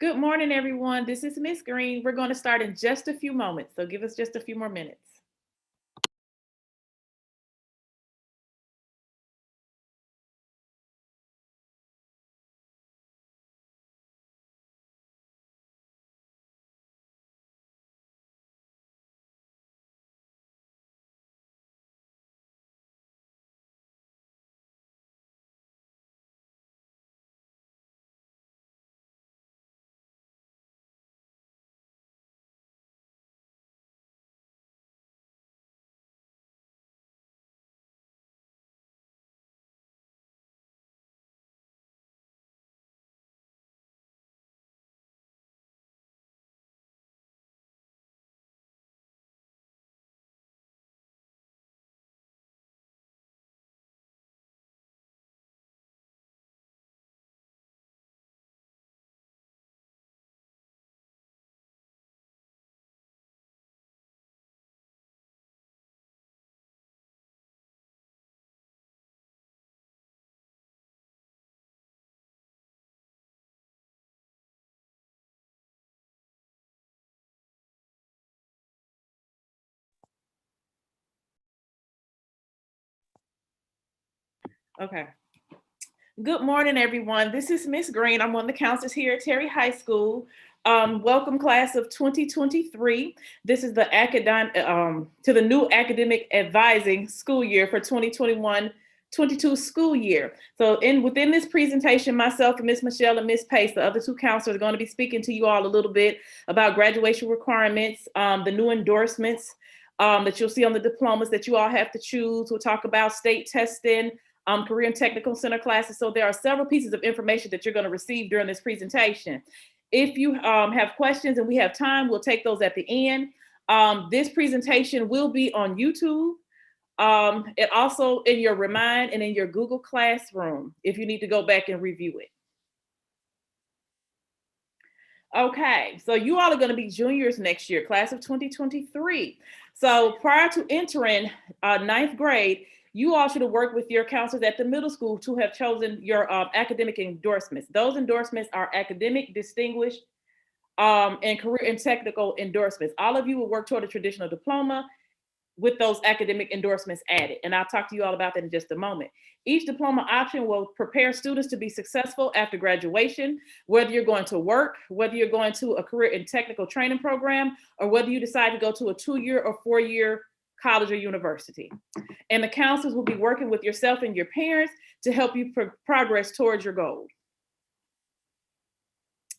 Good morning, everyone. This is Miss Green. We're going to start in just a few moments, so give us just a few more minutes. Okay. Good morning, everyone. This is Miss Green. I'm one of the counselors here at Terry High School. Welcome, class of 2023. This is the to the new academic advising school year for 2021-22 school year. So, within this presentation, myself and Miss Michelle and Miss Pace, the other two counselors, are going to be speaking to you all a little bit about graduation requirements, the new endorsements that you'll see on the diplomas that you all have to choose. We'll talk about state testing, career and technical center classes. So there are several pieces of information that you're going to receive during this presentation. If you have questions and we have time, we'll take those at the end. This presentation will be on YouTube. And also in your Remind and in your Google Classroom if you need to go back and review it. Okay, so you all are going to be juniors next year, class of 2023. So prior to entering ninth grade, you all should have worked with your counselors at the middle school to have chosen your academic endorsements. Those endorsements are academic, distinguished, and career and technical endorsements. All of you will work toward a traditional diploma with those academic endorsements added. And I'll talk to you all about that in just a moment. Each diploma option will prepare students to be successful after graduation, whether you're going to work, whether you're going to a career and technical training program, or whether you decide to go to a 2-year or 4-year college or university. And the counselors will be working with yourself and your parents to help you progress towards your goals.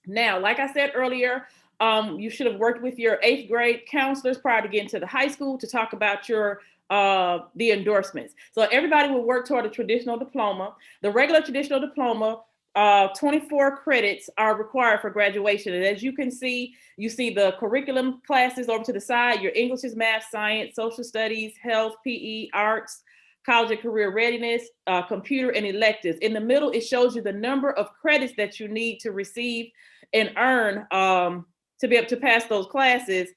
Now, like I said earlier, you should have worked with your 8th grade counselors prior to getting to the high school to talk about the endorsements. So everybody will work toward a traditional diploma. The regular traditional diploma, 24 credits are required for graduation. And as you can see, you see the curriculum classes over to the side, your English, math, science, social studies, health, PE, arts, college and career readiness, computer, and electives. In the middle, it shows you the number of credits that you need to receive and earn to be able to pass those classes.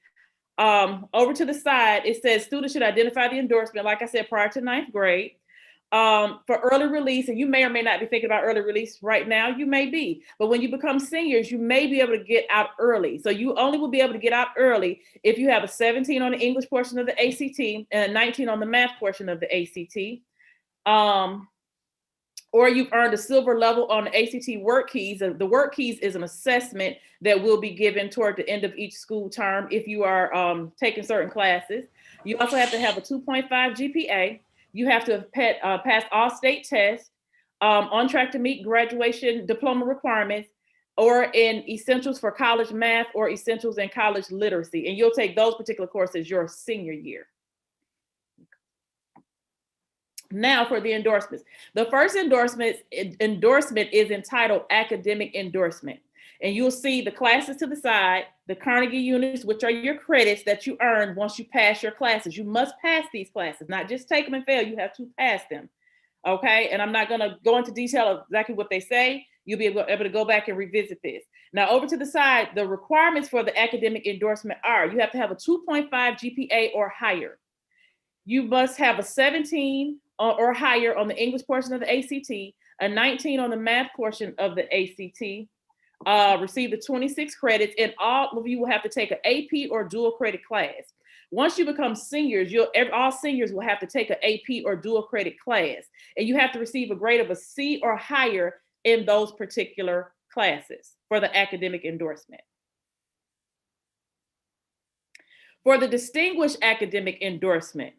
Over to the side, it says students should identify the endorsement, like I said, prior to 9th grade. For early release, and you may or may not be thinking about early release right now, you may be, but when you become seniors, you may be able to get out early. So you only will be able to get out early if you have a 17 on the English portion of the ACT and a 19 on the math portion of the ACT. Or you've earned a silver level on the ACT work keys. The work keys is an assessment that will be given toward the end of each school term if you are taking certain classes. You also have to have a 2.5 GPA. You have to have passed all state tests, on track to meet graduation diploma requirements, or in essentials for college math or essentials in college literacy. And you'll take those particular courses your senior year. Now for the endorsements. The first endorsement is entitled academic endorsement. And you'll see the classes to the side, the Carnegie units, which are your credits that you earn once you pass your classes. You must pass these classes, not just take them and fail. You have to pass them. Okay. And I'm not going to go into detail of exactly what they say. You'll be able to go back and revisit this. Now, over to the side, the requirements for the academic endorsement are you have to have a 2.5 GPA or higher. You must have a 17 or higher on the English portion of the ACT, a 19 on the math portion of the ACT, receive the 26 credits, and all of you will have to take an AP or dual credit class. Once you become seniors, all seniors will have to take an AP or dual credit class, and you have to receive a grade of a C or higher in those particular classes for the academic endorsement. For the distinguished academic endorsement,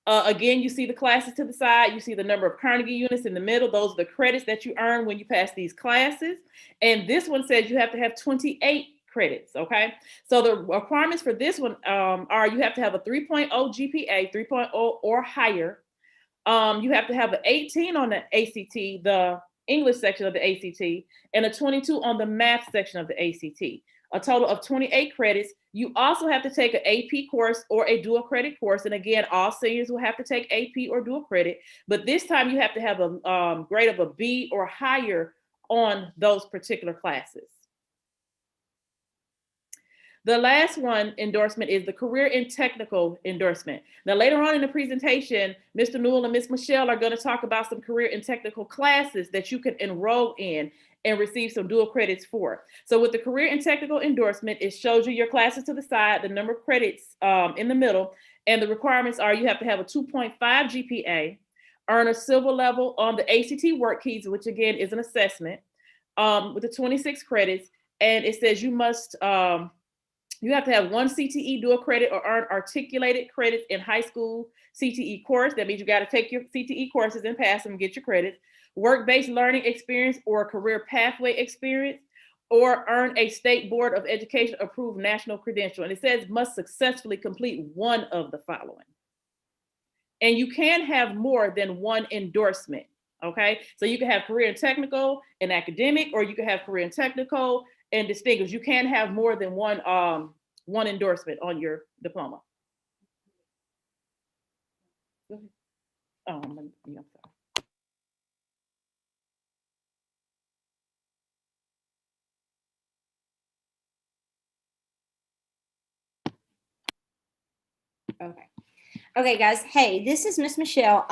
again, you see the classes to the side. You see the number of Carnegie units in the middle. Those are the credits that you earn when you pass these classes. And this one says you have to have 28 credits, okay? So the requirements for this one are you have to have a 3.0 GPA, 3.0 or higher. You have to have an 18 on the ACT, the English section of the ACT, and a 22 on the math section of the ACT. A total of 28 credits. You also have to take an AP course or a dual credit course. And again, all seniors will have to take AP or dual credit, but this time you have to have a grade of a B or higher on those particular classes. The last one endorsement is the career and technical endorsement. Now, later on in the presentation, Mr. Newell and Ms. Michelle are going to talk about some career and technical classes that you can enroll in and receive some dual credits for. So with the career and technical endorsement, it shows you your classes to the side, the number of credits in the middle, and the requirements are you have to have a 2.5 GPA, earn a silver level on the ACT work keys, which again is an assessment, with the 26 credits, and it says you must you have to have one CTE dual credit or earn articulated credits in high school CTE course. That means you got to take your CTE courses and pass them and get your credits. Work-based learning experience or career pathway experience, or earn a state board of education approved national credential. And it says must successfully complete one of the following. And you can have more than one endorsement. Okay, so you can have career and technical and academic, or you can have career and technical and distinguished. You can have more than one endorsement on your diploma. Oh, I'm sorry. Okay, guys. Hey, this is Miss Michelle.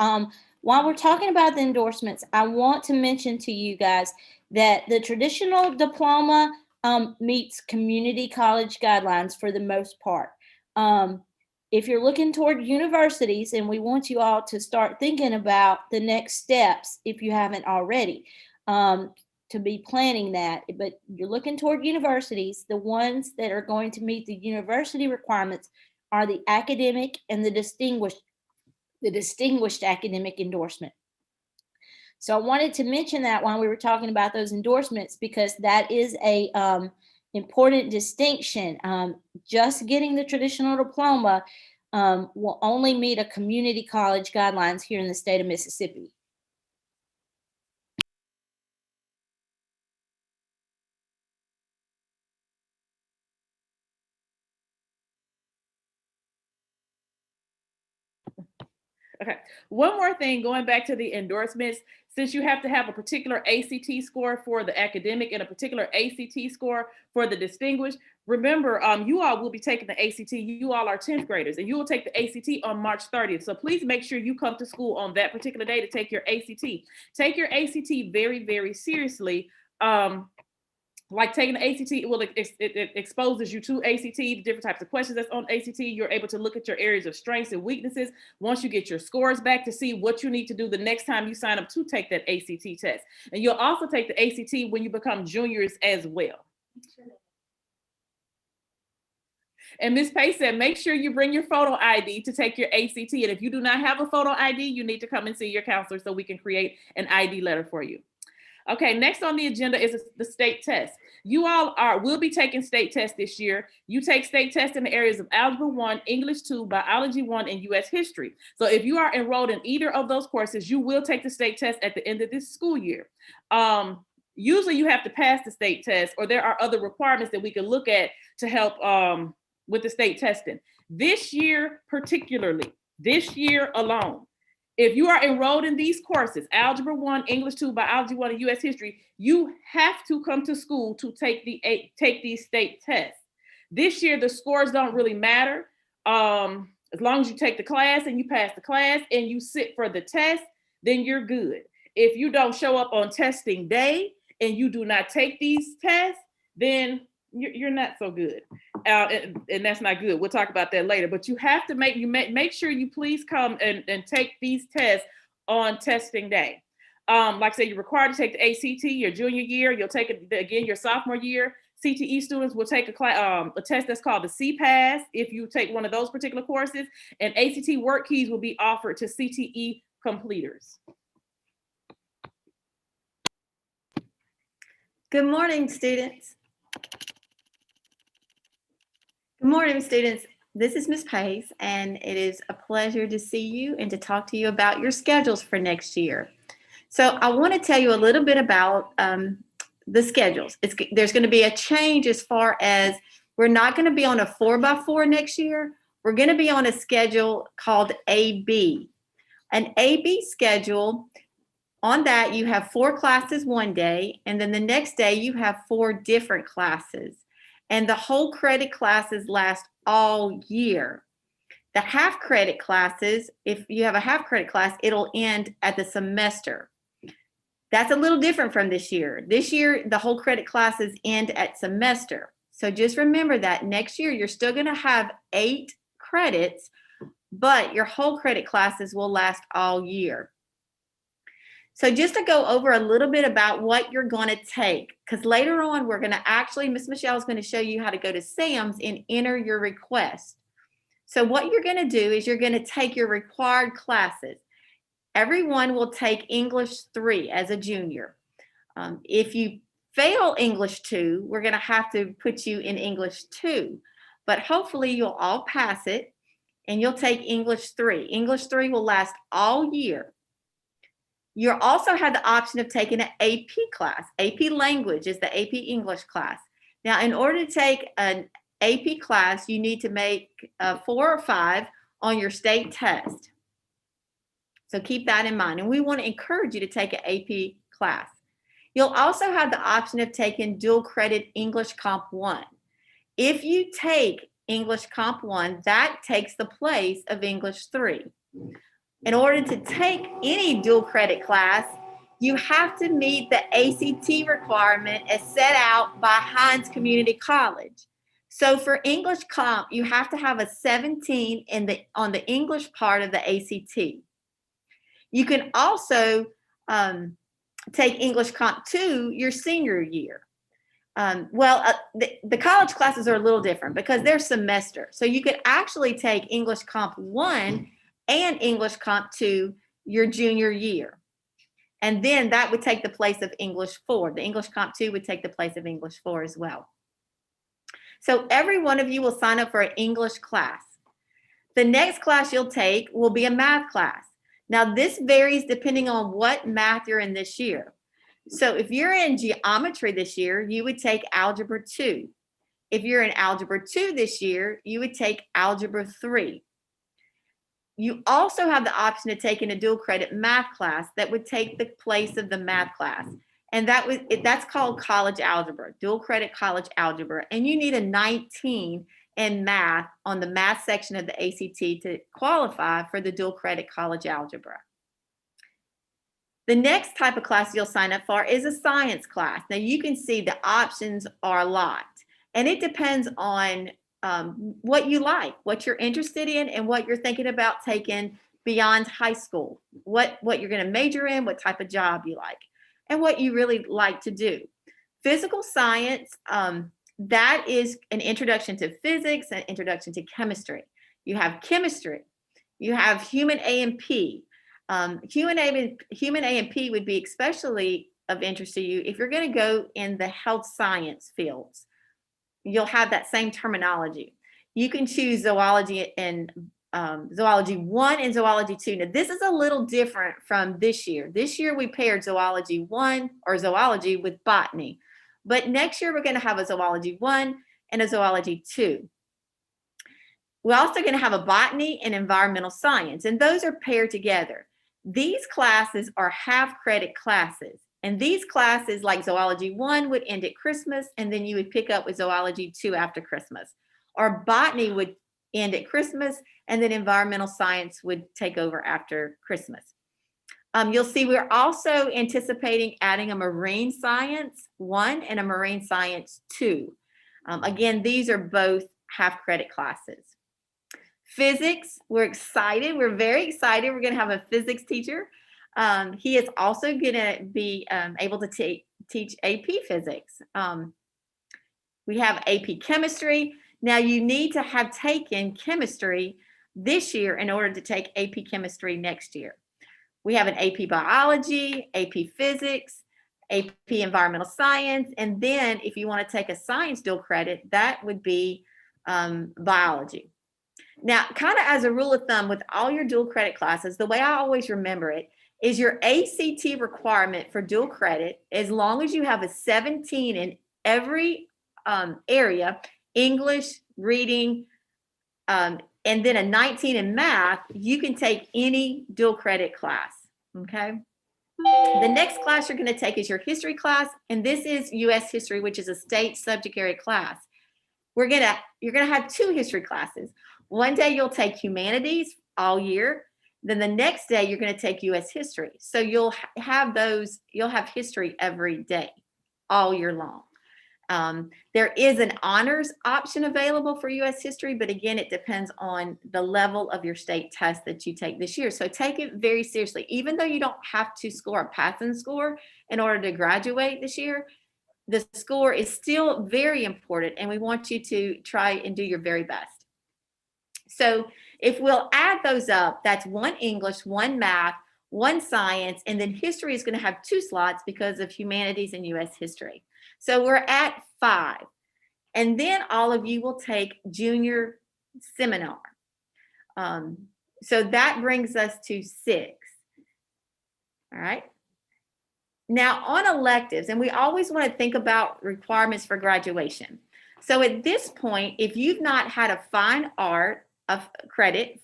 While we're talking about the endorsements, I want to mention to you guys that the traditional diploma meets community college guidelines for the most part. If you're looking toward universities, and we want you all to start thinking about the next steps if you haven't already, to be planning that. But you're looking toward universities, the ones that are going to meet the university requirements are the academic and the distinguished academic endorsement. So I wanted to mention that while we were talking about those endorsements, because that is a important distinction. Just getting the traditional diploma will only meet a community college guidelines here in the state of Mississippi. Okay, one more thing, going back to the endorsements, since you have to have a particular ACT score for the academic and a particular ACT score for the distinguished, remember, you all will be taking the ACT. You all are 10th graders, and you will take the ACT on March 30th. So please make sure you come to school on that particular day to take your ACT. Take your ACT very, very seriously. Like taking the ACT, it exposes you to ACT, the different types of questions that's on ACT. You're able to look at your areas of strengths and weaknesses once you get your scores back to see what you need to do the next time you sign up to take that ACT test. And you'll also take the ACT when you become juniors as well. And Ms. Pace said, make sure you bring your photo ID to take your ACT. And if you do not have a photo ID, you need to come and see your counselor so we can create an ID letter for you. Okay, next on the agenda is the state test. You all will be taking state tests this year. You take state tests in the areas of Algebra 1, English 2, Biology 1, and U.S. History. So if you are enrolled in either of those courses, you will take the state test at the end of this school year. Usually you have to pass the state test, or there are other requirements that we can look at to help with the state testing. This year particularly, this year alone, if you are enrolled in these courses, Algebra 1, English 2, Biology 1, and U.S. History, you have to come to school to take these state tests. This year, the scores don't really matter. As long as you take the class and you pass the class and you sit for the test, then you're good. If you don't show up on testing day and you do not take these tests, then you're not so good. And that's not good. We'll talk about that later. But you have to make sure you please come and take these tests on testing day. Like I said, you're required to take the ACT your junior year. You'll take it again your sophomore year. CTE students will take a test that's called the CPAS if you take one of those particular courses. And ACT work keys will be offered to CTE completers. Good morning, students. Good morning, students. This is Ms. Pace, and it is a pleasure to see you and to talk to you about your schedules for next year. So I want to tell you a little bit about the schedules. There's going to be a change as far as we're not going to be on a 4x4 next year. We're going to be on a schedule called AB. An AB schedule, on that you have 4 classes one day, and then the next day you have 4 different classes. And the whole credit classes last all year. The half credit classes, if you have a half credit class, it'll end at the semester. That's a little different from this year. This year, the whole credit classes end at semester. So just remember that next year, you're still going to have 8 credits, but your whole credit classes will last all year. So just to go over a little bit about what you're going to take, because later on, we're going to actually, Ms. Michelle is going to show you how to go to SAMS and enter your request. So what you're going to do is you're going to take your required classes. Everyone will take English 3 as a junior. If you fail English 2, we're going to have to put you in English 2. But hopefully you'll all pass it and you'll take English 3. English 3 will last all year. You'll also have the option of taking an AP class. AP language is the AP English class. Now, in order to take an AP class, you need to make 4 or 5 on your state test. So keep that in mind. And we want to encourage you to take an AP class. You'll also have the option of taking dual credit English Comp 1. If you take English Comp 1, that takes the place of English 3. In order to take any dual credit class, you have to meet the ACT requirement as set out by Hines Community College. So for English Comp, you have to have a 17 on the English part of the ACT. You can also take English Comp 2 your senior year. The college classes are a little different because they're semester. So you could actually take English Comp 1 and English Comp 2 your junior year. And then that would take the place of English 4. The English Comp 2 would take the place of English 4 as well. So every one of you will sign up for an English class. The next class you'll take will be a math class. Now this varies depending on what math you're in this year. So if you're in geometry this year, you would take Algebra 2. If you're in Algebra 2 this year, you would take Algebra 3. You also have the option of taking a dual credit math class that would take the place of the math class. And that's called college algebra, dual credit college algebra. And you need a 19 in math on the math section of the ACT to qualify for the dual credit college algebra. The next type of class you'll sign up for is a science class. Now you can see the options are a lot, and it depends on what you like, what you're interested in, and what you're thinking about taking beyond high school, what you're going to major in, what type of job you like, and what you really like to do. Physical science, that is an introduction to physics, an introduction to chemistry. You have chemistry, you have human A&P. Human A&P would be especially of interest to you if you're going to go in the health science fields. You'll have that same terminology. You can choose zoology and zoology 1 and zoology 2. Now, this is a little different from this year. This year, we paired zoology 1 or zoology with botany. But next year, we're going to have a zoology 1 and a zoology 2. We're also going to have a botany and environmental science, and those are paired together. These classes are half credit classes. And these classes, like zoology 1, would end at Christmas, and then you would pick up with zoology 2 after Christmas. Or botany would end at Christmas, and then environmental science would take over after Christmas. You'll see we're also anticipating adding a marine science 1 and a marine science 2. Again, these are both half credit classes. Physics, we're excited. We're very excited. We're going to have a physics teacher. He is also going to be able to teach AP physics. We have AP chemistry. Now you need to have taken chemistry this year in order to take AP chemistry next year. We have an AP biology, AP physics, AP environmental science, and then if you want to take a science dual credit, that would be biology. Now, kind of as a rule of thumb with all your dual credit classes, the way I always remember it is your ACT requirement for dual credit, as long as you have a 17 in every area, English, reading, and then a 19 in math, you can take any dual credit class, okay? The next class you're going to take is your history class, and this is U.S. history, which is a state subject area class. You're going to have 2 history classes. One day you'll take humanities all year. Then the next day you're going to take U.S. history. So you'll have history every day, all year long. There is an honors option available for U.S. history, but again, it depends on the level of your state test that you take this year. So take it very seriously. Even though you don't have to score a passing score in order to graduate this year, the score is still very important, and we want you to try and do your very best. So if we'll add those up, that's 1 English, 1 math, 1 science, and then history is going to have 2 slots because of humanities and U.S. history. So we're at 5. And then all of you will take junior seminar. So that brings us to 6. All right. Now on electives, and we always want to think about requirements for graduation. So at this point, if you've not had a fine art credit,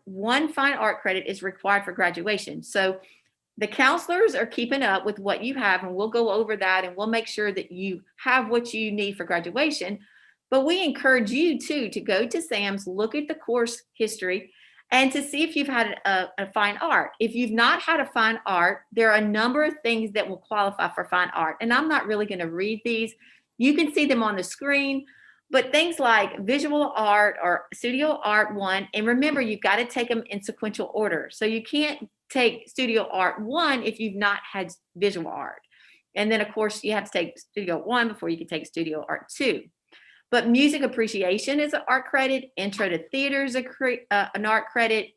one fine art credit is required for graduation. So the counselors are keeping up with what you have, and we'll go over that, and we'll make sure that you have what you need for graduation. But we encourage you too to go to SAMS, look at the course history, and to see if you've had a fine art. If you've not had a fine art, there are a number of things that will qualify for fine art. And I'm not really going to read these. You can see them on the screen, but things like visual art or studio art 1, and remember, you've got to take them in sequential order. So you can't take studio art 1 if you've not had visual art. And then of course you have to take studio 1 before you can take studio art 2. But music appreciation is an art credit, intro to theater is an art credit,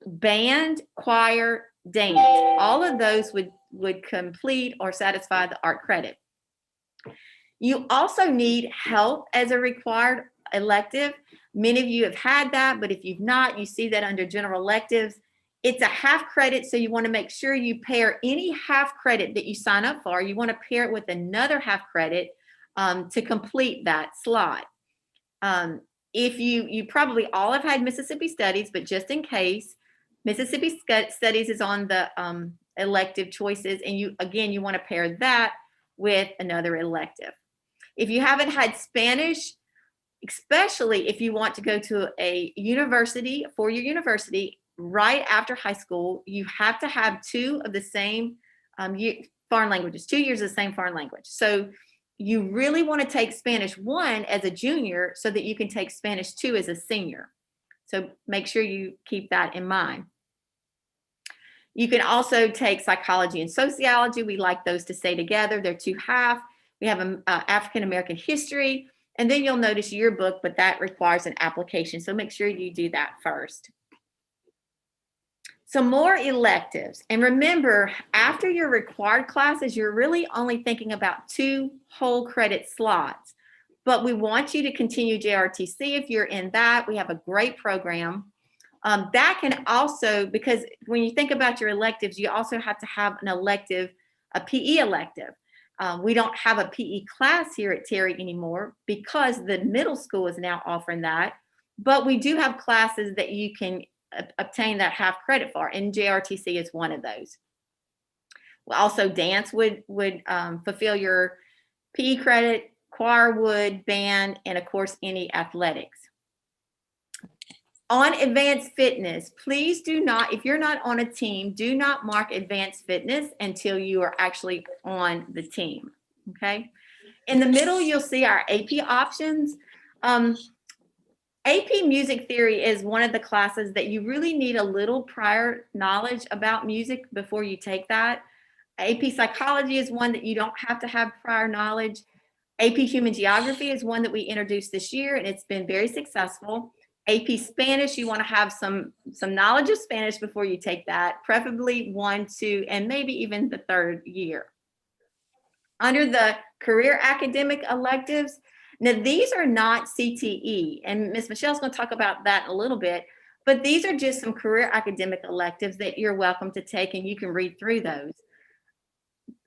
band, choir, dance, all of those would complete or satisfy the art credit. You also need health as a required elective. Many of you have had that, but if you've not, you see that under general electives. It's a half credit, so you want to make sure you pair any half credit that you sign up for. You want to pair it with another half credit to complete that slot. If you probably all have had Mississippi Studies, but just in case, Mississippi Studies is on the elective choices, and you want to pair that with another elective. If you haven't had Spanish, especially if you want to go to a university, a 4-year university, right after high school, you have to have 2 of the same foreign languages, 2 years of the same foreign language. So you really want to take Spanish 1 as a junior so that you can take Spanish 2 as a senior. So make sure you keep that in mind. You can also take psychology and sociology. We like those to stay together. They're 2 half. We have African American history, and then you'll notice yearbook, but that requires an application. So make sure you do that first. Some more electives. And remember, after your required classes, you're really only thinking about 2 whole credit slots. But we want you to continue JRTC if you're in that. We have a great program. That can also, because when you think about your electives, you also have to have an elective, a PE elective. We don't have a PE class here at Terry anymore because the middle school is now offering that. But we do have classes that you can obtain that half credit for, and JRTC is one of those. Also, dance would fulfill your PE credit, choir would, band, and of course any athletics. On advanced fitness, please do not, if you're not on a team, do not mark advanced fitness until you are actually on the team, okay? In the middle, you'll see our AP options. AP Music Theory is one of the classes that you really need a little prior knowledge about music before you take that. AP Psychology is one that you don't have to have prior knowledge. AP Human Geography is one that we introduced this year, and it's been very successful. AP Spanish, you want to have some knowledge of Spanish before you take that, preferably 1, 2, and maybe even the 3rd year. Under the career academic electives, now these are not CTE, and Ms. Michelle's going to talk about that in a little bit, but these are just some career academic electives that you're welcome to take, and you can read through those.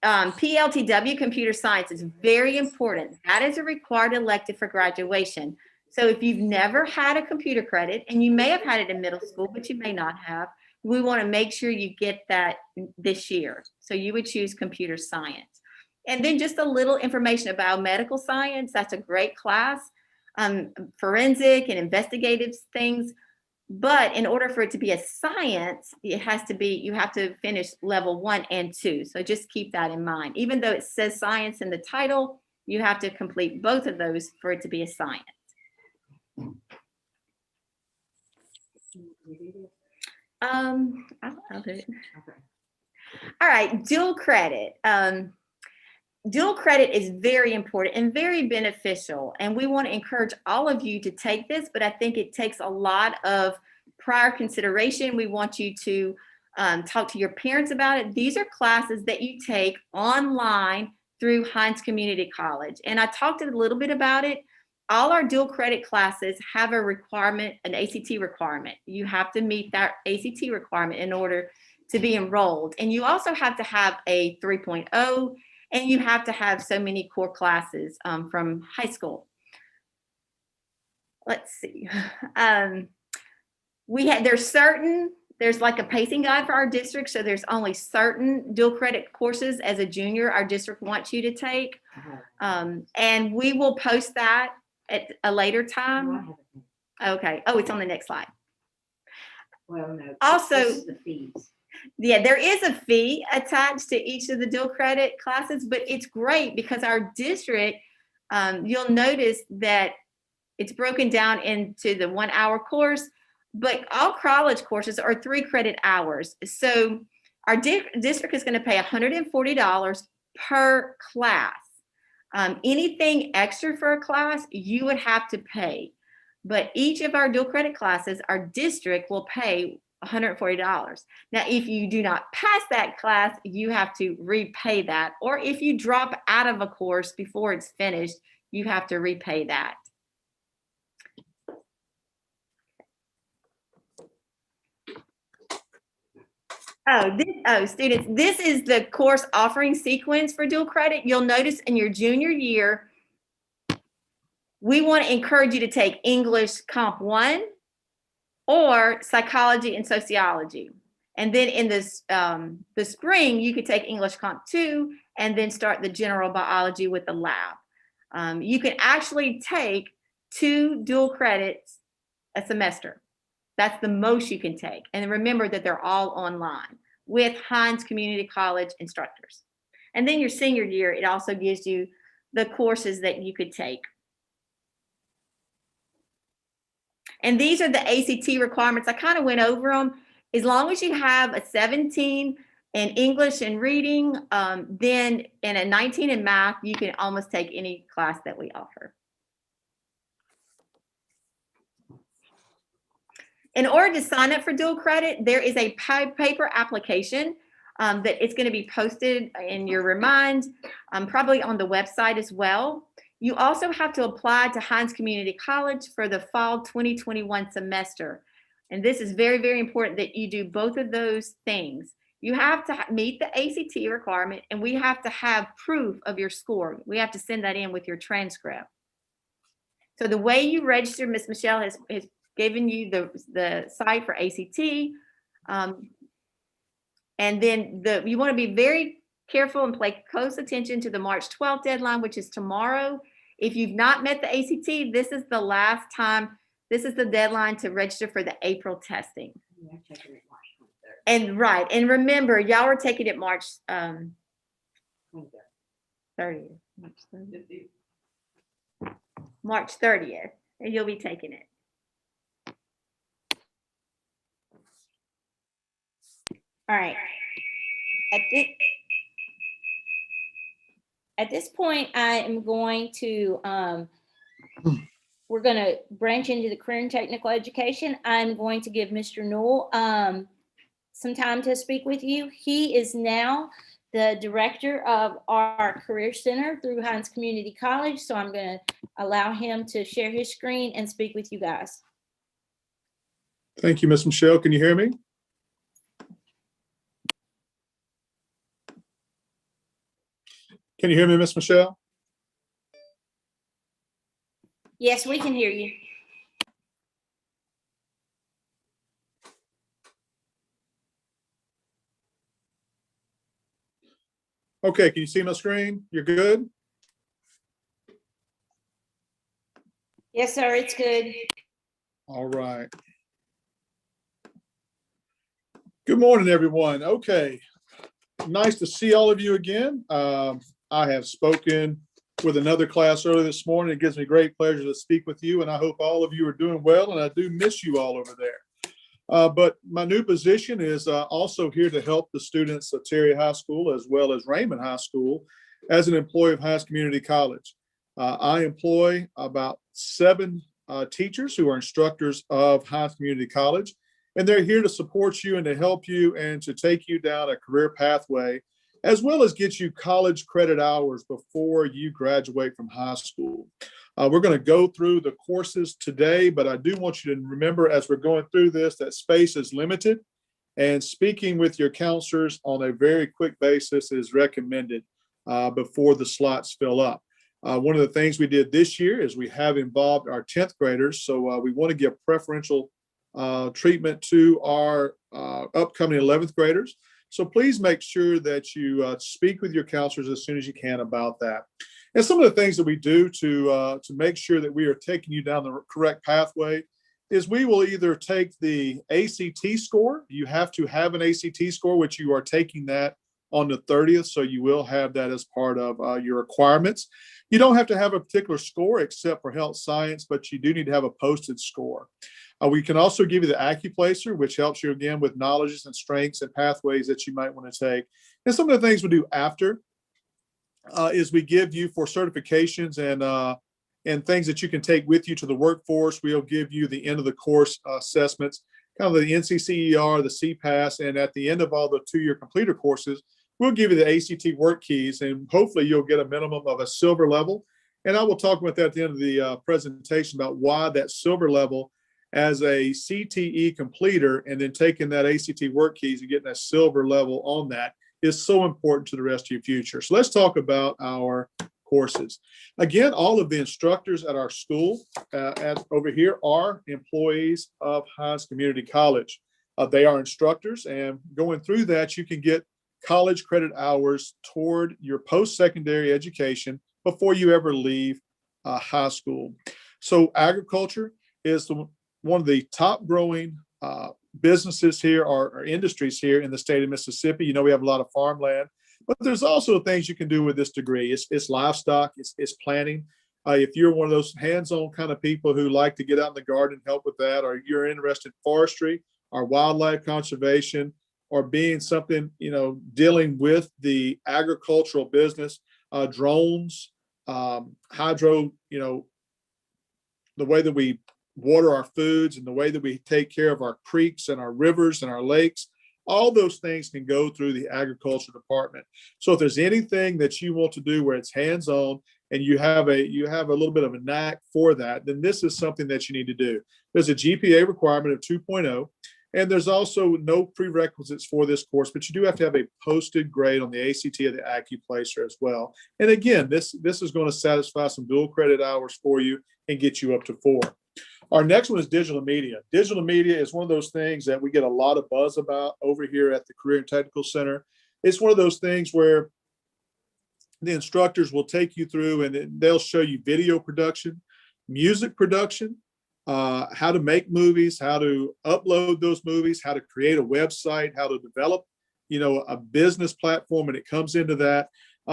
PLTW, computer science, is very important. That is a required elective for graduation. So if you've never had a computer credit, and you may have had it in middle school, but you may not have, we want to make sure you get that this year. So you would choose computer science. And then just a little information about biomedical science. That's a great class. Forensic and investigative things. But in order for it to be a science, it has to be, you have to finish level 1 and 2. So just keep that in mind. Even though it says science in the title, you have to complete both of those for it to be a science. I'll do it. All right, dual credit. Dual credit is very important and very beneficial, and we want to encourage all of you to take this, but I think it takes a lot of prior consideration. We want you to talk to your parents about it. These are classes that you take online through Hines Community College, and I talked a little bit about it. All our dual credit classes have a requirement, an ACT requirement. You have to meet that ACT requirement in order to be enrolled, and you also have to have a 3.0, and you have to have so many core classes from high school. Let's see. There's like a pacing guide for our district, so there's only certain dual credit courses as a junior our district wants you to take. And we will post that at a later time. Okay. Oh, it's on the next slide. Well, no. Also, this is the fees. Yeah, there is a fee attached to each of the dual credit classes, but it's great because our district, you'll notice that it's broken down into the 1 hour course, but all college courses are 3 credit hours. So our district is going to pay $140 per class. Anything extra for a class, you would have to pay. But each of our dual credit classes, our district will pay $140. Now, if you do not pass that class, you have to repay that. Or if you drop out of a course before it's finished, you have to repay that. Students, this is the course offering sequence for dual credit. You'll notice in your junior year, we want to encourage you to take English Comp 1 or psychology and sociology. And then in this, the spring, you could take English Comp 2 and then start the general biology with the lab. You can actually take 2 dual credits a semester. That's the most you can take. And remember that they're all online with Hines Community College instructors. And then your senior year, it also gives you the courses that you could take. And these are the ACT requirements. I kind of went over them. As long as you have a 17 in English and reading, then and a 19 in math, you can almost take any class that we offer. In order to sign up for dual credit, there is a paper application that it's going to be posted in your Remind, probably on the website as well. You also have to apply to Hines Community College for the fall 2021 semester. And this is very, very important that you do both of those things. You have to meet the ACT requirement, and we have to have proof of your score. We have to send that in with your transcript. So the way you register, Ms. Michelle has given you the site for ACT. And then you want to be very careful and pay close attention to the March 12th deadline, which is tomorrow. If you've not met the ACT, this is the last time This is the deadline to register for the April testing. I'm checking it March 23rd. And right, and remember, y'all are taking it March 23rd. 30th. March 30th, and you'll be taking it. All right. At this point, I am going to, we're going to branch into the career and technical education. I'm going to give Mr. Newell some time to speak with you. He is now the director of our career center through Hines Community College. So I'm going to allow him to share his screen and speak with you guys. Thank you, Ms. Michelle. Can you hear me? Can you hear me, Ms. Michelle? Yes, we can hear you. Okay, can you see my screen? You're good? Yes, sir, it's good. All right. Good morning, everyone. Okay, nice to see all of you again. I have spoken with another class earlier this morning. It gives me great pleasure to speak with you, and I hope all of you are doing well, and I do miss you all over there. But my new position is also here to help the students at Terry High School as well as Raymond High School as an employee of Hines Community College. I employ about 7 teachers who are instructors of Hines Community College, and they're here to support you and to help you and to take you down a career pathway, as well as get you college credit hours before you graduate from high school. We're going to go through the courses today, but I do want you to remember as we're going through this that space is limited, and speaking with your counselors on a very quick basis is recommended before the slots fill up. One of the things we did this year is we have involved our 10th graders, so we want to give preferential treatment to our upcoming 11th graders. So please make sure that you speak with your counselors as soon as you can about that. And some of the things that we do to make sure that we are taking you down the correct pathway is we will either take the ACT score. You have to have an ACT score, which you are taking that on the 30th. So you will have that as part of your requirements. You don't have to have a particular score except for health science, but you do need to have a posted score. We can also give you the AccuPlacer, which helps you again with knowledges and strengths and pathways that you might want to take. And some of the things we do after is we give you for certifications and things that you can take with you to the workforce. We'll give you the end of the course assessments, kind of the NCCER, the CPAS, and at the end of all the 2-year completer courses, we'll give you the ACT work keys, and hopefully you'll get a minimum of a silver level. And I will talk about that at the end of the presentation about why that silver level as a CTE completer and then taking that ACT work keys and getting that silver level on that is so important to the rest of your future. So let's talk about our courses. Again, all of the instructors at our school over here are employees of Hines Community College. They are instructors, and going through that, you can get college credit hours toward your post-secondary education before you ever leave high school. So agriculture is one of the top growing businesses here or industries here in the state of Mississippi. You know, we have a lot of farmland, but there's also things you can do with this degree. It's livestock, it's planting. If you're one of those hands-on kind of people who like to get out in the garden and help with that, or you're interested in forestry or wildlife conservation, or being something, you know, dealing with the agricultural business, drones, hydro, you know, the way that we water our foods and the way that we take care of our creeks and our rivers and our lakes, all those things can go through the agriculture department. So if there's anything that you want to do where it's hands-on and you have a little bit of a knack for that, then this is something that you need to do. There's a GPA requirement of 2.0, and there's also no prerequisites for this course, but you do have to have a posted grade on the ACT or the AccuPlacer as well. And again, this is going to satisfy some dual credit hours for you and get you up to 4. Our next one is digital media. Digital media is one of those things that we get a lot of buzz about over here at the Career and Technical Center. It's one of those things where the instructors will take you through and they'll show you video production, music production, how to make movies, how to upload those movies, how to create a website, how to develop, a business platform when it comes into that.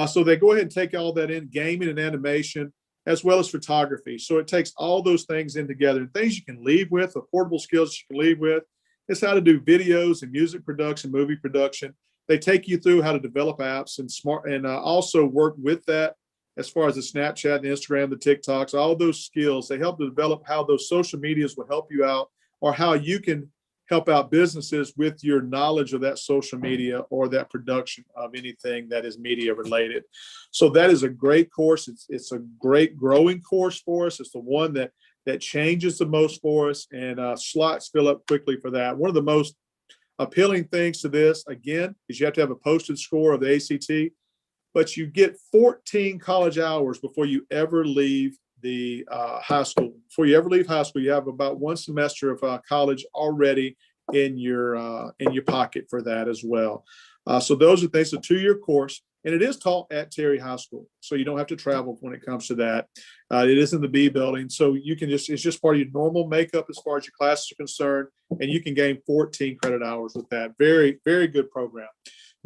So they go ahead and take all that in, gaming and animation, as well as photography. So it takes all those things in together, and things you can leave with, affordable skills you can leave with. It's how to do videos and music production, movie production. They take you through how to develop apps and also work with that as far as the Snapchat, the Instagram, the TikToks, all those skills. They help to develop how those social medias will help you out, or how you can help out businesses with your knowledge of that social media or that production of anything that is media related. So that is a great course. It's a great growing course for us. It's the one that changes the most for us, and slots fill up quickly for that. One of the most appealing things to this, again, is you have to have a posted score of the ACT, but you get 14 college hours before you ever leave the high school. Before you ever leave high school, you have about one semester of college already in your pocket for that as well. So those are things. It's a 2-year course, and it is taught at Terry High School, so you don't have to travel when it comes to that. It is in the B building, so you can it's just part of your normal makeup as far as your classes are concerned, and you can gain 14 credit hours with that. Very, very good program.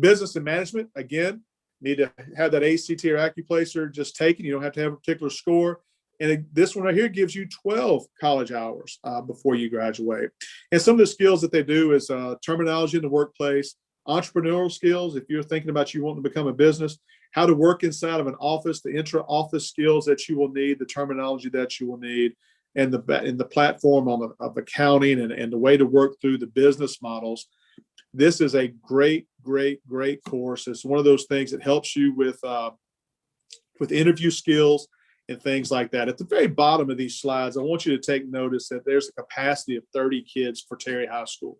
Business and management, again, need to have that ACT or Accuplacer just taken. You don't have to have a particular score. And this one right here gives you 12 college hours before you graduate. And some of the skills that they do is terminology in the workplace, entrepreneurial skills. If you're thinking about you wanting to become a business, how to work inside of an office, the intra-office skills that you will need, the terminology that you will need, and the platform of accounting and the way to work through the business models. This is a great, great, great course. It's one of those things that helps you with interview skills and things like that. At the very bottom of these slides, I want you to take notice that there's a capacity of 30 kids for Terry High School.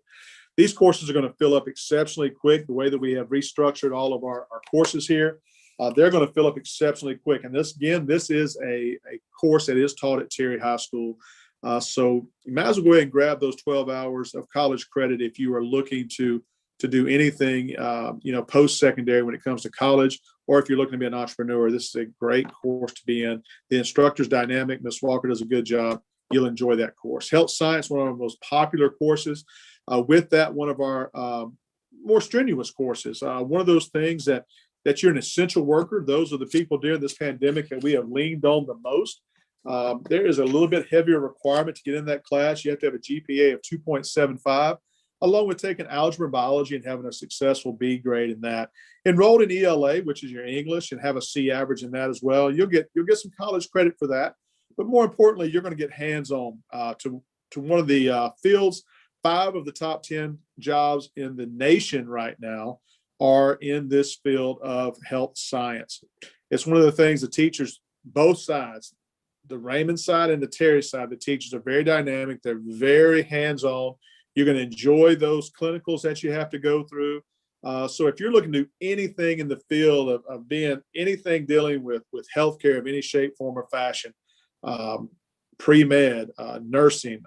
These courses are going to fill up exceptionally quick. The way that we have restructured all of our courses here, they're going to fill up exceptionally quick. And this is a course that is taught at Terry High School. So you might as well go ahead and grab those 12 hours of college credit if you are looking to do anything, post-secondary when it comes to college, or if you're looking to be an entrepreneur. This is a great course to be in. The instructor's dynamic. Ms. Walker does a good job. You'll enjoy that course. Health science, one of our most popular courses. With that, one of our more strenuous courses. One of those things that you're an essential worker. Those are the people during this pandemic that we have leaned on the most. There is a little bit heavier requirement to get in that class. You have to have a GPA of 2.75. along with taking algebra and biology and having a successful B grade in that. Enrolled in ELA, which is your English, and have a C average in that as well. You'll get some college credit for that. But more importantly, you're going to get hands-on to one of the fields. 5 of the top 10 jobs in the nation right now are in this field of health science. It's one of the things the teachers, both sides, the Raymond side and the Terry side, the teachers are very dynamic. They're very hands-on. You're going to enjoy those clinicals that you have to go through. So if you're looking to do anything in the field of being anything dealing with healthcare of any shape, form, or fashion, pre-med, nursing,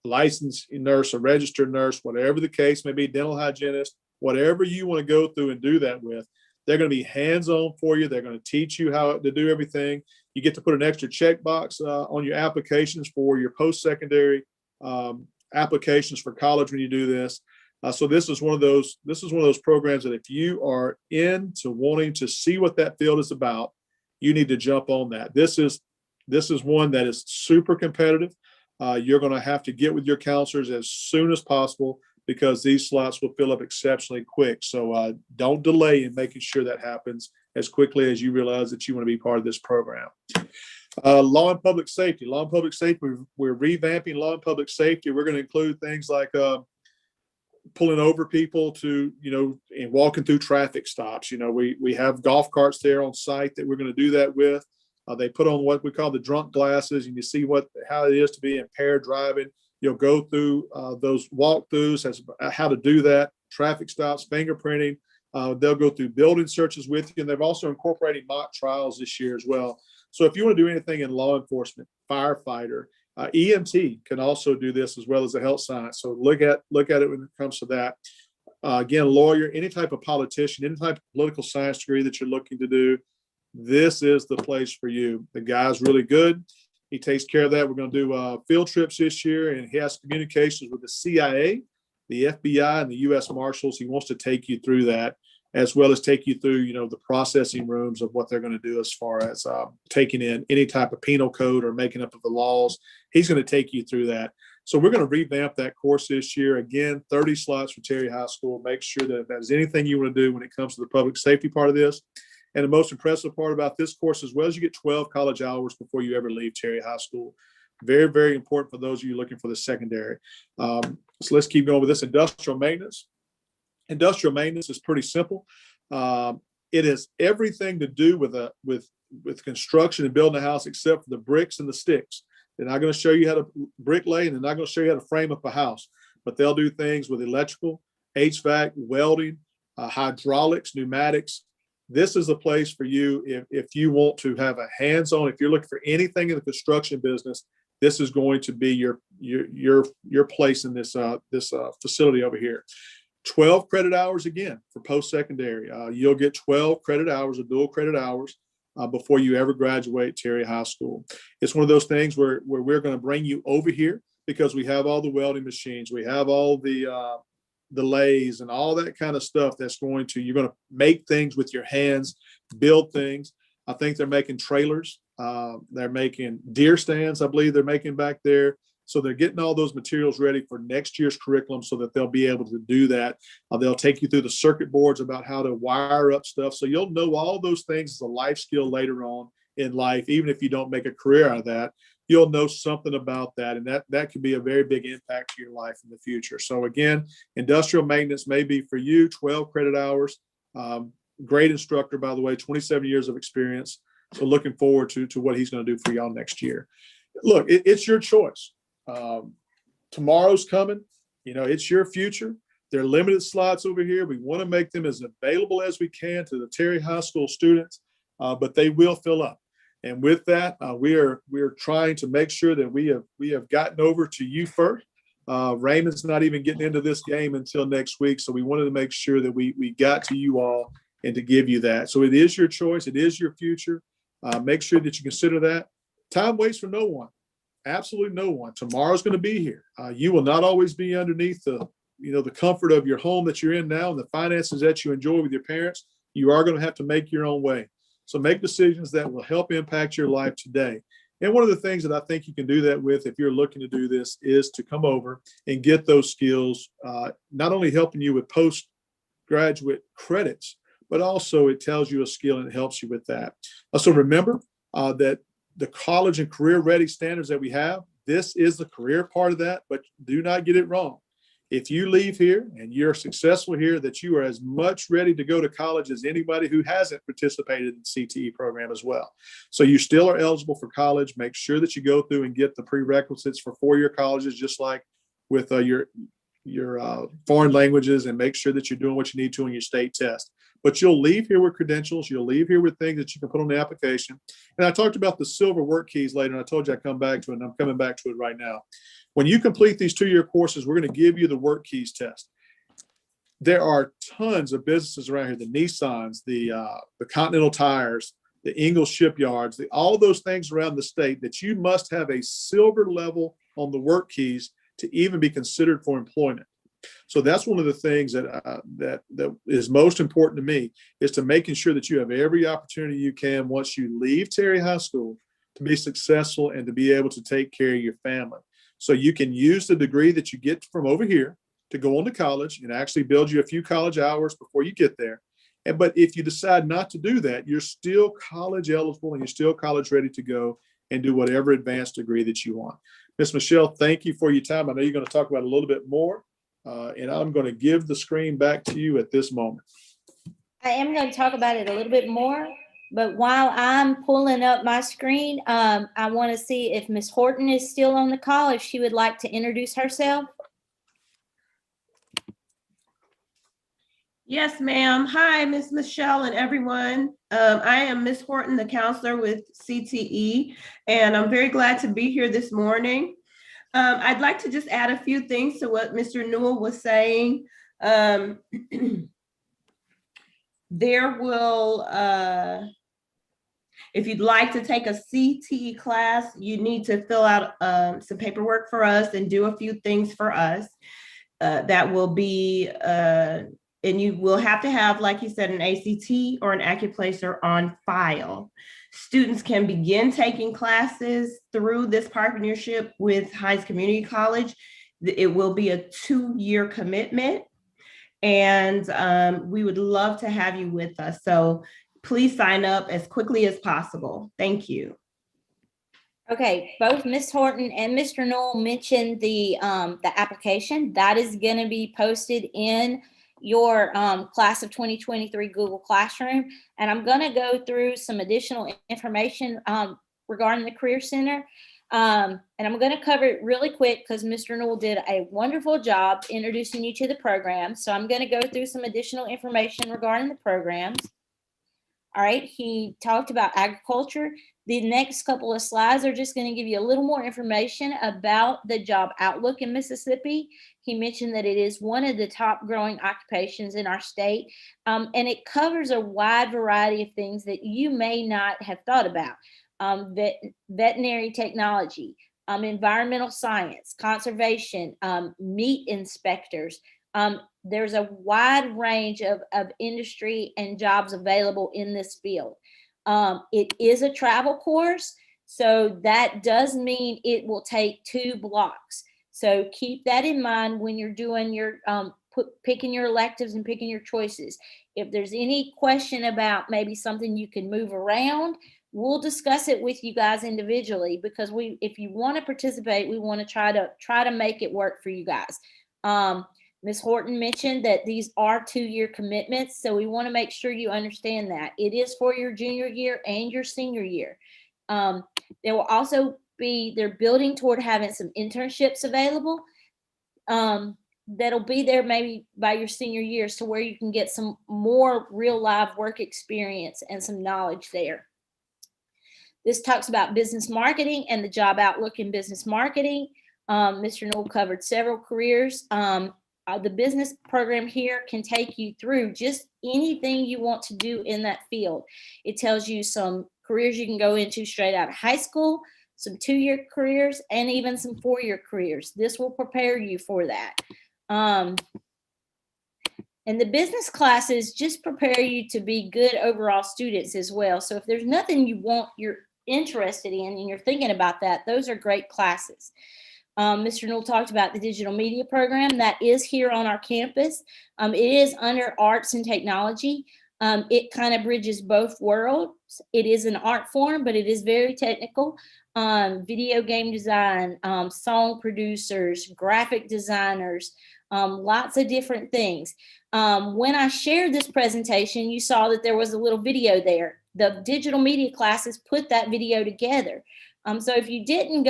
licensed nurse, a registered nurse, whatever the case may be, dental hygienist, whatever you want to go through and do that with, they're going to be hands-on for you. They're going to teach you how to do everything. You get to put an extra checkbox on your applications for your post-secondary applications for college when you do this. So this is one of those programs that if you are into wanting to see what that field is about, you need to jump on that. This is one that is super competitive. You're going to have to get with your counselors as soon as possible because these slots will fill up exceptionally quick. So don't delay in making sure that happens as quickly as you realize that you want to be part of this program. Law and public safety. Law and public safety. We're revamping law and public safety. We're going to include things like pulling over people to, and walking through traffic stops. We have golf carts there on site that we're going to do that with. They put on what we call the drunk glasses, and you see how it is to be impaired driving. You'll go through those walkthroughs as how to do that, traffic stops, fingerprinting. They'll go through building searches with you, and they've also incorporated mock trials this year as well. So if you want to do anything in law enforcement, firefighter, EMT can also do this as well as the health science. So look at it when it comes to that. Again, lawyer, any type of politician, any type of political science degree that you're looking to do, this is the place for you. The guy's really good. He takes care of that. We're going to do field trips this year, and he has communications with the CIA, the FBI, and the U.S. Marshals. He wants to take you through that, as well as take you through, the processing rooms of what they're going to do as far as taking in any type of penal code or making up of the laws. He's going to take you through that. So we're going to revamp that course this year. Again, 30 slots for Terry High School. Make sure that if there's anything you want to do when it comes to the public safety part of this. And the most impressive part about this course as well is you get 12 college hours before you ever leave Terry High School. Very, very important for those of you looking for the secondary. So let's keep going with this industrial maintenance. Industrial maintenance is pretty simple. It has everything to do with construction and building a house except for the bricks and the sticks. They're not going to show you how to bricklay, and they're not going to show you how to frame up a house, but they'll do things with electrical, HVAC, welding, hydraulics, pneumatics. This is a place for you if you want to have a hands-on, if you're looking for anything in the construction business, this is going to be your place in this facility over here. 12 credit hours again for post-secondary. You'll get 12 credit hours or dual credit hours before you ever graduate Terry High School. It's one of those things where we're going to bring you over here because we have all the welding machines, we have all the lathes and all that kind of stuff you're going to make things with your hands, build things. I think they're making trailers. They're making deer stands, I believe they're making back there. So they're getting all those materials ready for next year's curriculum so that they'll be able to do that. They'll take you through the circuit boards about how to wire up stuff. So you'll know all those things as a life skill later on in life. Even if you don't make a career out of that, you'll know something about that. And that could be a very big impact to your life in the future. So again, industrial maintenance may be for you, 12 credit hours. Great instructor, by the way, 27 years of experience. So looking forward to what he's going to do for y'all next year. Look, it's your choice. Tomorrow's coming, it's your future. There are limited slots over here. We want to make them as available as we can to the Terry High School students, but they will fill up. And with that, we are trying to make sure that we have gotten over to you first. Raymond's not even getting into this game until next week. So we wanted to make sure that we got to you all and to give you that. So it is your choice. It is your future. Make sure that you consider that. Time waits for no one. Absolutely no one. Tomorrow's going to be here. You will not always be underneath the comfort of your home that you're in now and the finances that you enjoy with your parents. You are going to have to make your own way. So make decisions that will help impact your life today. And one of the things that I think you can do that with, if you're looking to do this, is to come over and get those skills, not only helping you with postgraduate credits, but also it tells you a skill and it helps you with that. So remember that the college and career ready standards that we have, this is the career part of that, but do not get it wrong. If you leave here and you're successful here, that you are as much ready to go to college as anybody who hasn't participated in the CTE program as well. So you still are eligible for college. Make sure that you go through and get the prerequisites for four-year colleges, just like with your foreign languages, and make sure that you're doing what you need to on your state test. But you'll leave here with credentials. You'll leave here with things that you can put on the application. And I talked about the silver work keys later, and I told you I'd come back to it, and I'm coming back to it right now. When you complete these 2-year courses, we're going to give you the work keys test. There are tons of businesses around here, the Nissans, the Continental Tires, the Ingalls Shipyards, all those things around the state that you must have a silver level on the work keys to even be considered for employment. So that's one of the things that is most important to me, is to making sure that you have every opportunity you can once you leave Terry High School to be successful and to be able to take care of your family. So you can use the degree that you get from over here to go on to college and actually build you a few college hours before you get there. But if you decide not to do that, you're still college eligible and you're still college ready to go and do whatever advanced degree that you want. Ms. Michelle, thank you for your time. I know you're going to talk about it a little bit more. And I'm going to give the screen back to you at this moment. I am going to talk about it a little bit more, but while I'm pulling up my screen, I want to see if Ms. Horton is still on the call, if she would like to introduce herself. Yes, ma'am. Hi, Ms. Michelle and everyone. I am Ms. Horton, the counselor with CTE, and I'm very glad to be here this morning. I'd like to just add a few things to what Mr. Newell was saying. If you'd like to take a CTE class, you need to fill out some paperwork for us and do a few things for us. That will be, and you will have to have, like you said, an ACT or an Accuplacer on file. Students can begin taking classes through this partnership with Hines Community College. It will be a 2-year commitment, and we would love to have you with us. So please sign up as quickly as possible. Thank you. Okay, both Ms. Horton and Mr. Newell mentioned the application that is going to be posted in your class of 2023 Google Classroom, and I'm going to go through some additional information regarding the Career Center, and I'm going to cover it really quick because Mr. Newell did a wonderful job introducing you to the program. So I'm going to go through some additional information regarding the programs. All right, he talked about agriculture. The next couple of slides are just going to give you a little more information about the job outlook in Mississippi. He mentioned that it is one of the top growing occupations in our state, and it covers a wide variety of things that you may not have thought about. Veterinary technology, environmental science, conservation, meat inspectors. There's a wide range of industry and jobs available in this field. It is a travel course, so that does mean it will take 2 blocks. So keep that in mind when you're doing your picking your electives and picking your choices. If there's any question about maybe something you can move around, we'll discuss it with you guys individually, because if you want to participate, we want to try to make it work for you guys. Ms. Horton mentioned that these are 2-year commitments, so we want to make sure you understand that. It is for your junior year and your senior year. There will also be, they're building toward having some internships available that'll be there maybe by your senior years, to where you can get some more real live work experience and some knowledge there. This talks about business marketing and the job outlook in business marketing. Mr. Newell covered several careers. The business program here can take you through just anything you want to do in that field. It tells you some careers you can go into straight out of high school, some 2-year careers, and even some 4-year careers. This will prepare you for that. And the business classes just prepare you to be good overall students as well. So if there's nothing you're interested in and you're thinking about that, those are great classes. Mr. Newell talked about the digital media program that is here on our campus. It is under arts and technology. It kind of bridges both worlds. It is an art form, but it is very technical. Video game design, song producers, graphic designers, lots of different things. When I shared this presentation, you saw that there was a little video there. The digital media classes put that video together. So if you didn't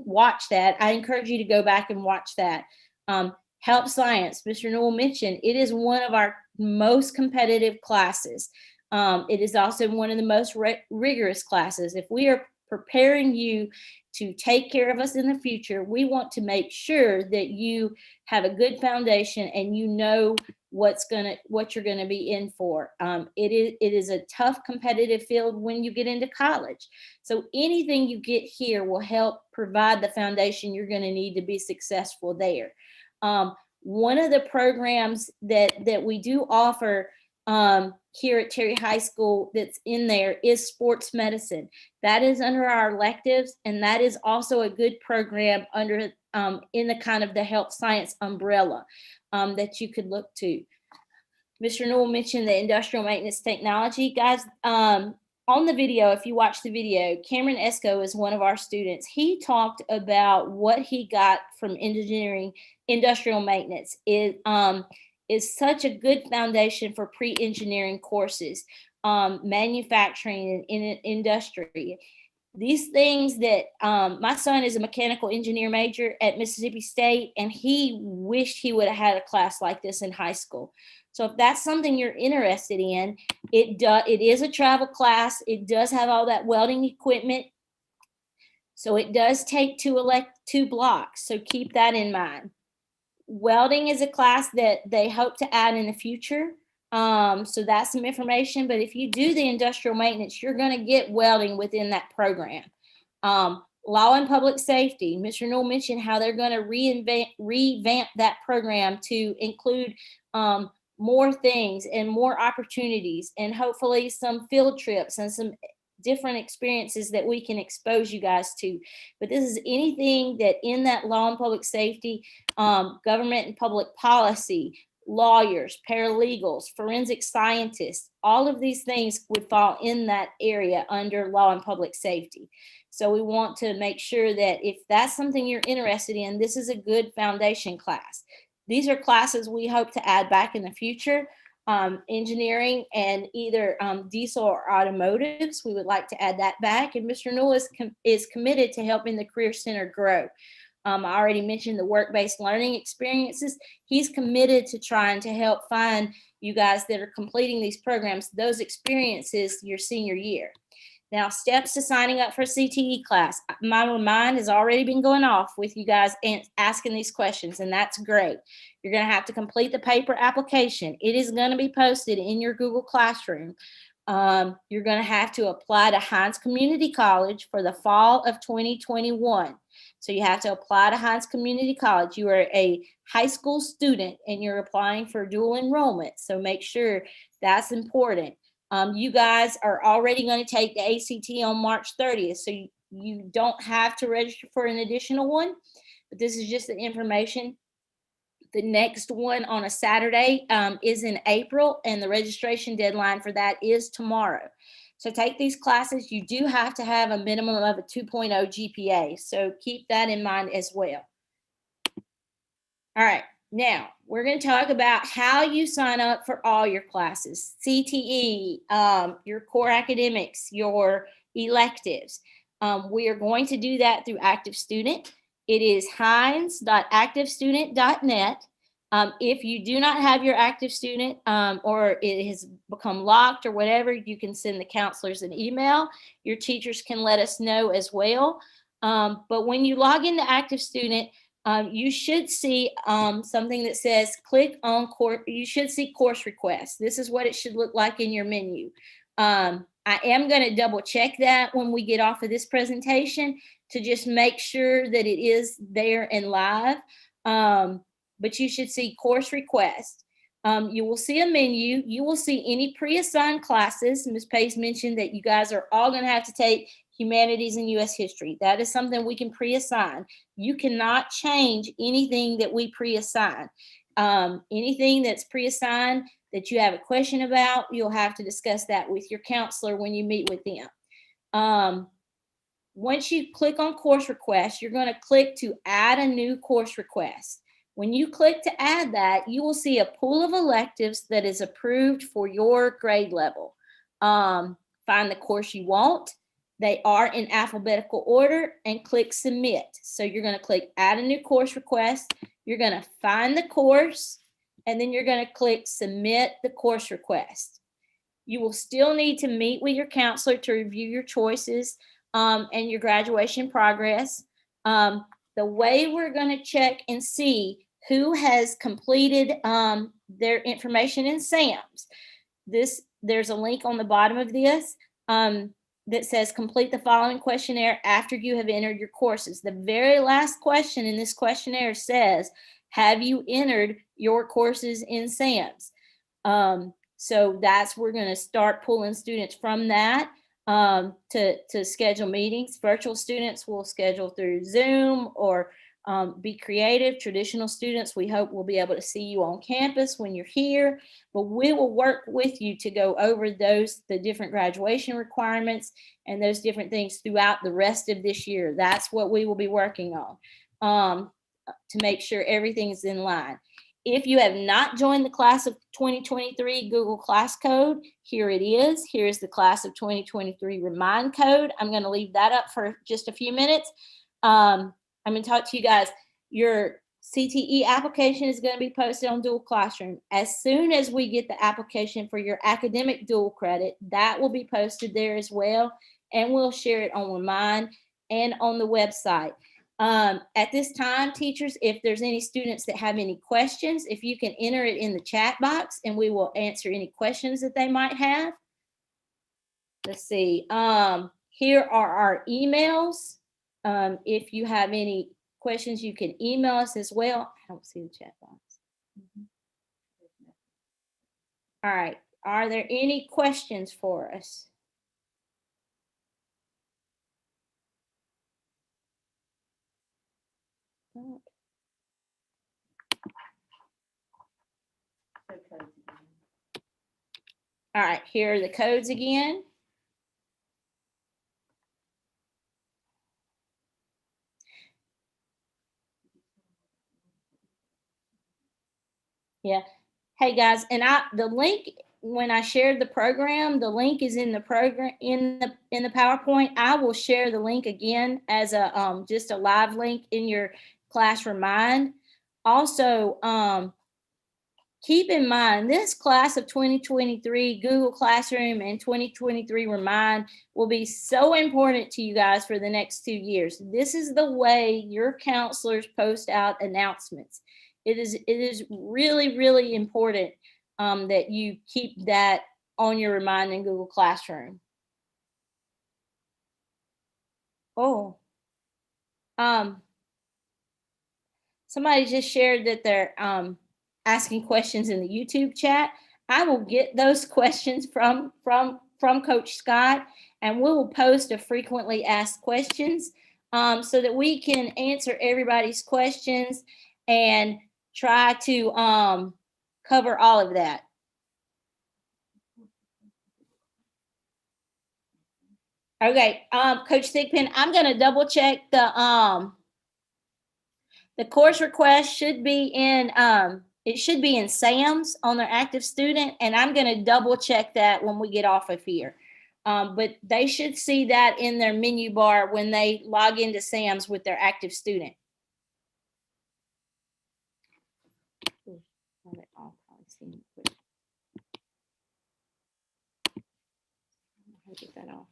watch that, I encourage you to go back and watch that. Health science, Mr. Newell mentioned, it is one of our most competitive classes. It is also one of the most rigorous classes. If we are preparing you to take care of us in the future, we want to make sure that you have a good foundation and you know what you're going to be in for. It is a tough competitive field when you get into college. So anything you get here will help provide the foundation you're going to need to be successful there. One of the programs that we do offer here at Terry High School that's in there is sports medicine. That is under our electives, and that is also a good program under in the kind of the health science umbrella that you could look to. Mr. Newell mentioned the industrial maintenance technology. Guys, on the video, if you watch the video, Cameron Esco is one of our students. He talked about what he got from engineering industrial maintenance. It is such a good foundation for pre-engineering courses, manufacturing and industry. These things that my son is a mechanical engineer major at Mississippi State, and he wished he would have had a class like this in high school. So if that's something you're interested in, it is a travel class. It does have all that welding equipment. So it does take 2 blocks. So keep that in mind. Welding is a class that they hope to add in the future. So that's some information, but if you do the industrial maintenance, you're going to get welding within that program. Law and public safety, Mr. Newell mentioned how they're going to revamp that program to include more things and more opportunities, and hopefully some field trips and some different experiences that we can expose you guys to. But this is anything that in that law and public safety, government and public policy, lawyers, paralegals, forensic scientists, all of these things would fall in that area under law and public safety. So we want to make sure that if that's something you're interested in, this is a good foundation class. These are classes we hope to add back in the future. Engineering and either diesel or automotives, we would like to add that back. And Mr. Newell is committed to helping the Career Center grow. I already mentioned the work-based learning experiences. He's committed to trying to help find you guys that are completing these programs, those experiences your senior year. Now, steps to signing up for CTE class. My mind has already been going off with you guys and asking these questions, and that's great. You're going to have to complete the paper application. It is going to be posted in your Google Classroom. You're going to have to apply to Hines Community College for the fall of 2021. So you have to apply to Hines Community College. You are a high school student and you're applying for dual enrollment. So make sure that's important. You guys are already going to take the ACT on March 30th. So you don't have to register for an additional one, but this is just the information. The next one on a Saturday is in April, and the registration deadline for that is tomorrow. So take these classes. You do have to have a minimum of a 2.0 GPA. So keep that in mind as well. All right. Now, we're going to talk about how you sign up for all your classes, CTE, your core academics, your electives. We are going to do that through Active Student. It is hines.activestudent.net. If you do not have your Active Student or it has become locked or whatever, you can send the counselors an email. Your teachers can let us know as well. But when you log into Active Student, you should see something that says click on course. You should see course requests. This is what it should look like in your menu. I am going to double check that when we get off of this presentation to just make sure that it is there and live. But you should see course requests. You will see a menu. You will see any pre-assigned classes. Ms. Pace mentioned that you guys are all going to have to take humanities and U.S. history. That is something we can pre-assign. You cannot change anything that we pre-assign. Anything that's pre-assigned that you have a question about, you'll have to discuss that with your counselor when you meet with them. Once you click on course request, you're going to click to add a new course request. When you click to add that, you will see a pool of electives that is approved for your grade level. Find the course you want. They are in alphabetical order and click submit. So you're going to click add a new course request. You're going to find the course and then you're going to click submit the course request. You will still need to meet with your counselor to review your choices and your graduation progress. The way we're going to check and see who has completed their information in SAMS. There's a link on the bottom of this that says complete the following questionnaire after you have entered your courses. The very last question in this questionnaire says, have you entered your courses in SAMS? So we're going to start pulling students from that to schedule meetings. Virtual students will schedule through Zoom or be creative. Traditional students, we hope we'll be able to see you on campus when you're here, but we will work with you to go over the different graduation requirements and those different things throughout the rest of this year. That's what we will be working on to make sure everything's in line. If you have not joined the class of 2023 Google Class Code, here it is. Here's the class of 2023 Remind Code. I'm going to leave that up for just a few minutes. I'm going to talk to you guys. Your CTE application is going to be posted on Dual Classroom. As soon as we get the application for your academic dual credit, that will be posted there as well. And we'll share it on Remind and on the website. At this time, teachers, if there's any students that have any questions, if you can enter it in the chat box and we will answer any questions that they might have. Let's see. Here are our emails. If you have any questions, you can email us as well. I don't see the chat box. All right. Are there any questions for us? All right, here are the codes again. Yeah. Hey guys, and the link when I shared the program, the link is in the program in the PowerPoint. I will share the link again as a just a live link in your class remind. Also, keep in mind, this class of 2023, Google Classroom and 2023 Remind will be so important to you guys for the next 2 years. This is the way your counselors post out announcements. It is really, really important that you keep that on your Remind in Google Classroom. Oh, somebody just shared that they're asking questions in the YouTube chat. I will get those questions from Coach Scott, and we will post a frequently asked questions so that we can answer everybody's questions and try to cover all of that. Okay, Coach Thigpen, I'm going to double check the course request should be in it should be in SAMS on their active student, and I'm going to double check that when we get off of here. But they should see that in their menu bar when they log into SAMS with their active student. Get that off.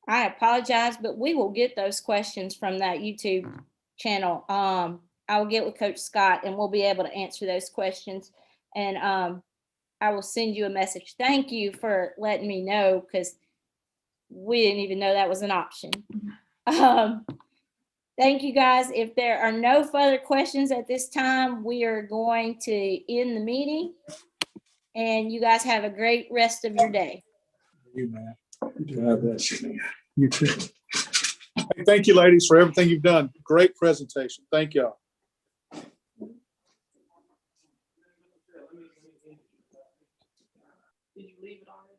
I apologize, but we will get those questions from that YouTube channel. I will get with Coach Scott and we'll be able to answer those questions. And I will send you a message. Thank you for letting me know, because we didn't even know that was an option. Thank you guys. If there are no further questions at this time, we are going to end the meeting. And you guys have a great rest of your day. You, man. You too. Hey, thank you, ladies, for everything you've done. Great presentation. Thank y'all. Did you leave it already?